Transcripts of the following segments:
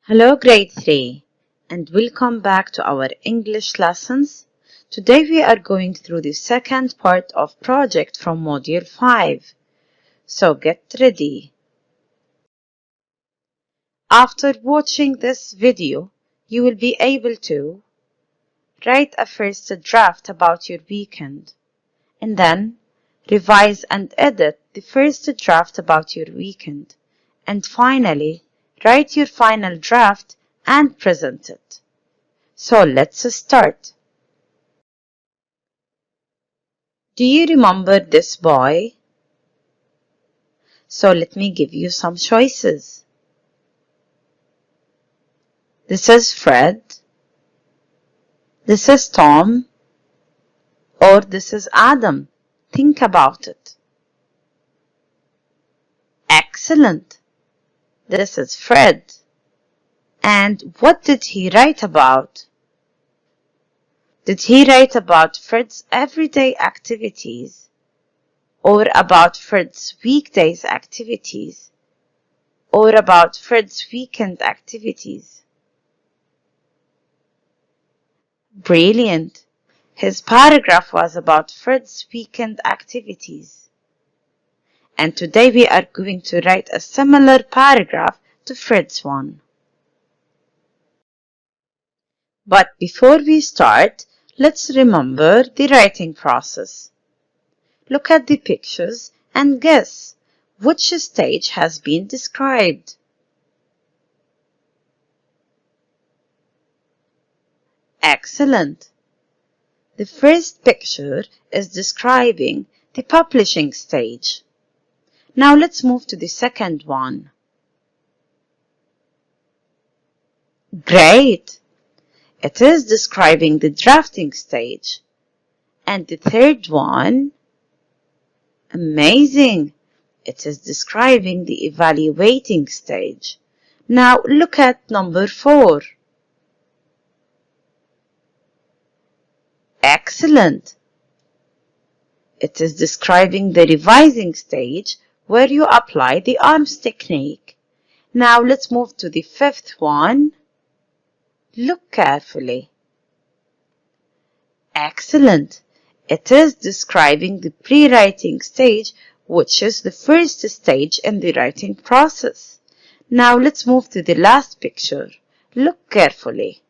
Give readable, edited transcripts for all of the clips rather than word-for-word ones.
Hello grade 3 and welcome back to our English lessons. Today we are going through the second part of project from module 5. So get ready. After watching this video, you will be able to write a first draft about your weekend and then revise and edit the first draft about your weekend and finally write your final draft and present it. So let's start. Do you remember this boy? So let me give you some choices. This is Fred. This is Tom. Or this is Adam. Think about it. Excellent. This is Fred. And what did he write about? Did he write about Fred's everyday activities? Or about Fred's weekdays activities? Or about Fred's weekend activities? Brilliant! His paragraph was about Fred's weekend activities. And today we are going to write a similar paragraph to Fred's one. But before we start, let's remember the writing process. Look at the pictures and guess which stage has been described. Excellent! The first picture is describing the publishing stage. Now let's move to the second one. Great! It is describing the drafting stage. And the third one? Amazing! It is describing the evaluating stage. Now look at number 4. Excellent! It is describing the revising stage where you apply the arms technique. Now let's move to the fifth one. Look carefully. Excellent! It is describing the pre-writing stage, which is the first stage in the writing process. Now let's move to the last picture. Look carefully.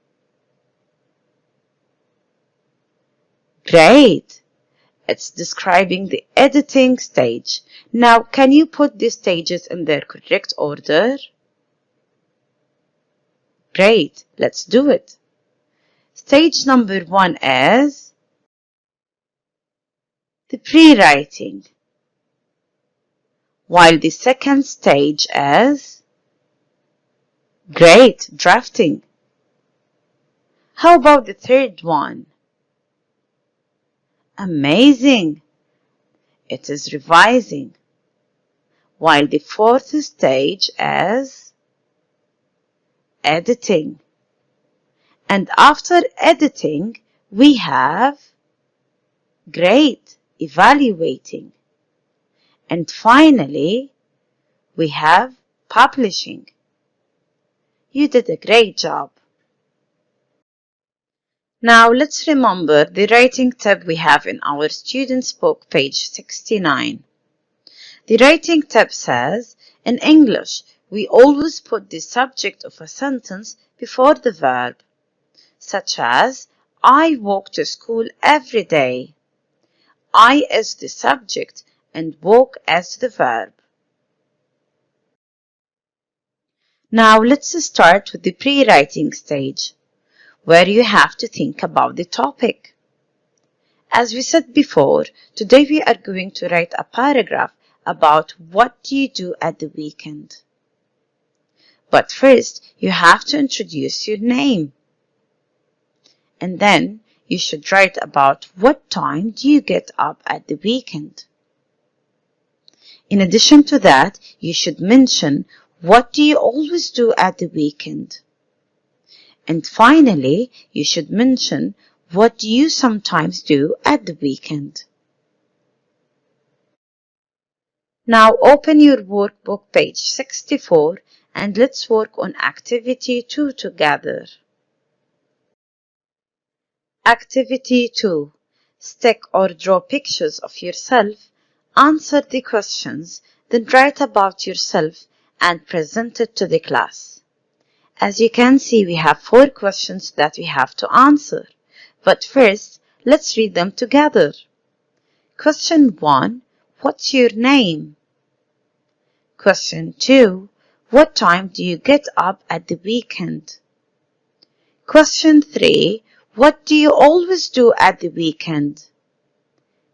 Great! It's describing the editing stage. Now, can you put the stages in their correct order? Great! Let's do it. Stage number 1 is the pre-writing, while the second stage is great, drafting. How about the third one? Amazing! It is revising, while the fourth stage is editing. And after editing, we have great, evaluating. And finally, we have publishing. You did a great job. Now let's remember the writing tip we have in our student's book, page 69. The writing tip says, in English, we always put the subject of a sentence before the verb, such as, I walk to school every day. I is the subject and walk as the verb. Now let's start with the pre-writing stage, where you have to think about the topic. As we said before, today we are going to write a paragraph about what do you do at the weekend. But first, you have to introduce your name. And then you should write about what time do you get up at the weekend. In addition to that, you should mention what do you always do at the weekend. And finally, you should mention what do you sometimes do at the weekend. Now open your workbook, page 64, and let's work on Activity 2 together. Activity 2. Stick or draw pictures of yourself, answer the questions, then write about yourself and present it to the class. As you can see, we have 4 questions that we have to answer. But first, let's read them together. Question 1. What's your name? Question 2. What time do you get up at the weekend? Question 3. What do you always do at the weekend?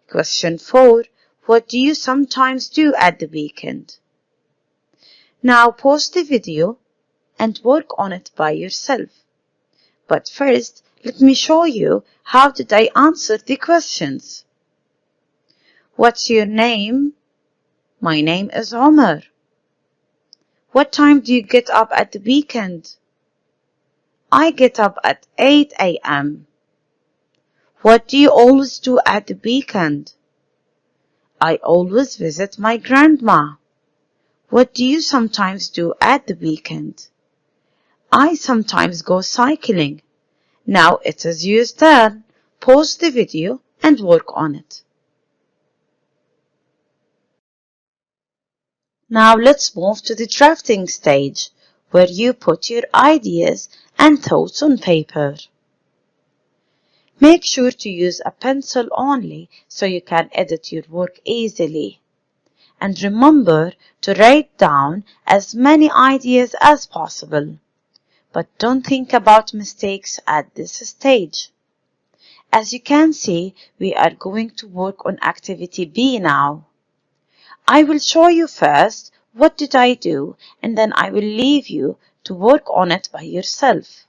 Question 4. What do you sometimes do at the weekend? Now pause the video and work on it by yourself. But first, let me show you how did I answer the questions. What's your name? My name is Omar. What time do you get up at the weekend? I get up at 8 a.m. What do you always do at the weekend? I always visit my grandma. What do you sometimes do at the weekend? I sometimes go cycling. Now it is your turn. Pause the video and work on it. Now let's move to the drafting stage, where you put your ideas and thoughts on paper. Make sure to use a pencil only so you can edit your work easily. And remember to write down as many ideas as possible. But don't think about mistakes at this stage. As you can see, we are going to work on Activity B now. I will show you first what did I do, and then I will leave you to work on it by yourself.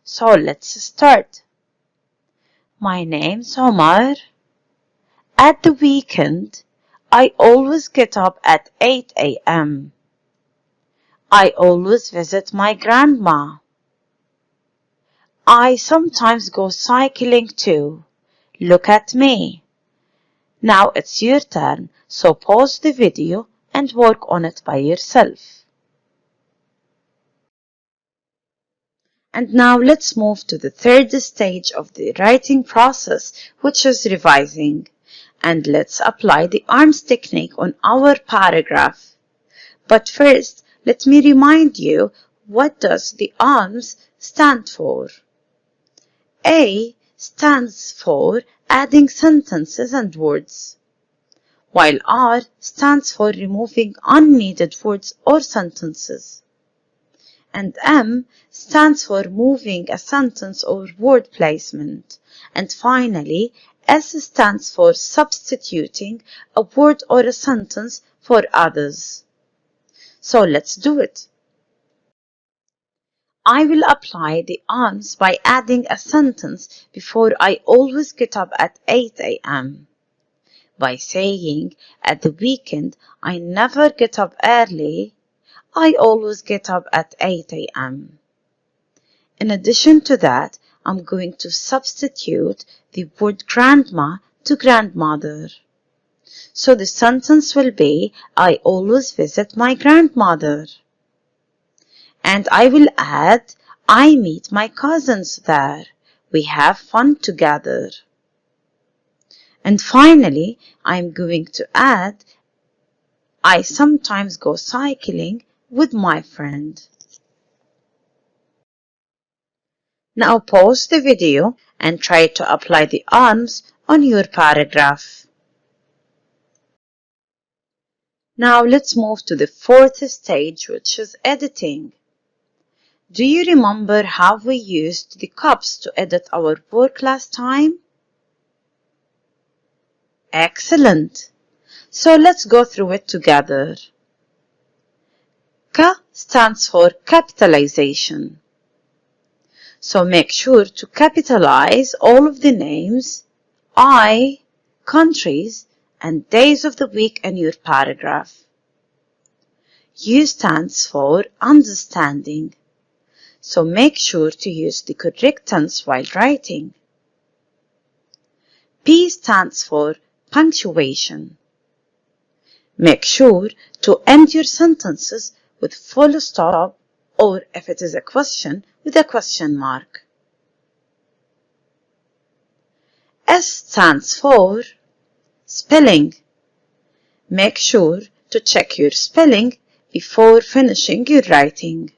So let's start. My name's Omar. At the weekend, I always get up at 8 a.m. I always visit my grandma. I sometimes go cycling too. Look at me. Now it's your turn, so pause the video and work on it by yourself. And now let's move to the third stage of the writing process, which is revising. And let's apply the arms technique on our paragraph. But first, let me remind you, what does the arms stand for? A stands for adding sentences and words, while R stands for removing unneeded words or sentences. And M stands for moving a sentence or word placement. And finally, S stands for substituting a word or a sentence for others. So let's do it. I will apply the arms by adding a sentence before I always get up at 8 a.m. By saying, at the weekend, I never get up early. I always get up at 8 a.m. In addition to that, I'm going to substitute the word grandma to grandmother. So the sentence will be, I always visit my grandmother. And I will add, I meet my cousins there. We have fun together. And finally, I'm going to add, I sometimes go cycling with my friend. Now pause the video and try to apply the arms on your paragraph. Now let's move to the fourth stage, which is editing. Do you remember how we used the cups to edit our work last time? Excellent! So let's go through it together. K stands for capitalization. So make sure to capitalize all of the names, countries, and days of the week in your paragraph. U stands for understanding. So make sure to use the correct tense while writing. P stands for punctuation. Make sure to end your sentences with full stop, or if it is a question, with a question mark. S stands for spelling. Make sure to check your spelling before finishing your writing.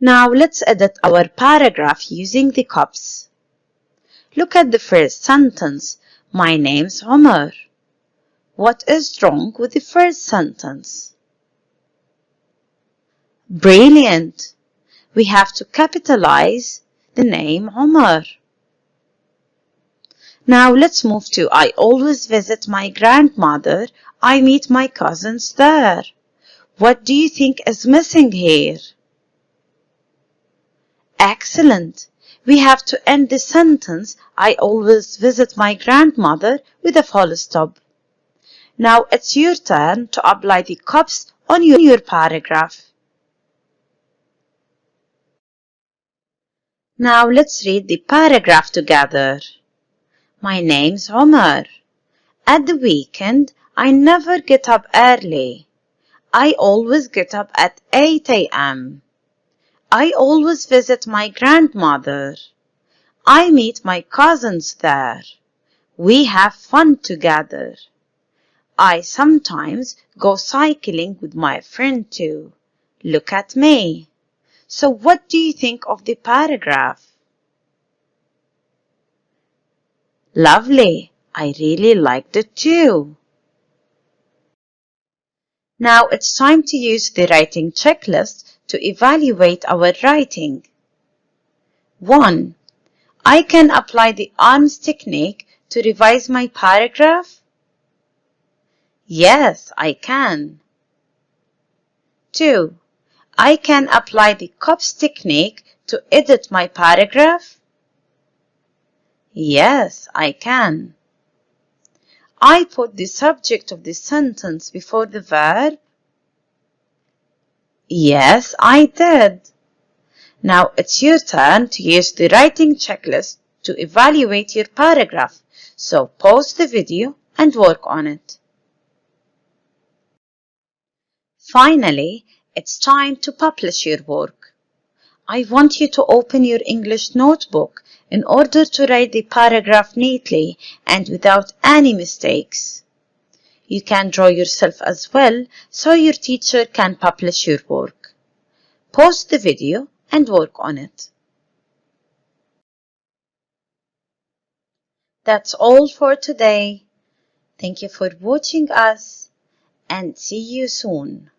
Now let's edit our paragraph using the cups. Look at the first sentence. My name's Omar. What is wrong with the first sentence? Brilliant! We have to capitalize the name Omar. Now let's move to I always visit my grandmother. I meet my cousins there. What do you think is missing here? Excellent! We have to end the sentence I always visit my grandmother with a full stop. Now it's your turn to apply the cups on your paragraph. Now let's read the paragraph together. My name's Omar. At the weekend, I never get up early. I always get up at 8 a.m. I always visit my grandmother. I meet my cousins there. We have fun together. I sometimes go cycling with my friend too. Look at me. So what do you think of the paragraph? Lovely. I really liked it too. Now it's time to use the writing checklist to evaluate our writing. 1. I can apply the arms technique to revise my paragraph? Yes, I can. 2. I can apply the cups technique to edit my paragraph? Yes, I can. I put the subject of the sentence before the verb? Yes, I did. Now it's your turn to use the writing checklist to evaluate your paragraph. So pause the video and work on it. Finally, it's time to publish your work. I want you to open your English notebook in order to write the paragraph neatly and without any mistakes. You can draw yourself as well so your teacher can publish your work. Pause the video and work on it. That's all for today. Thank you for watching us and see you soon.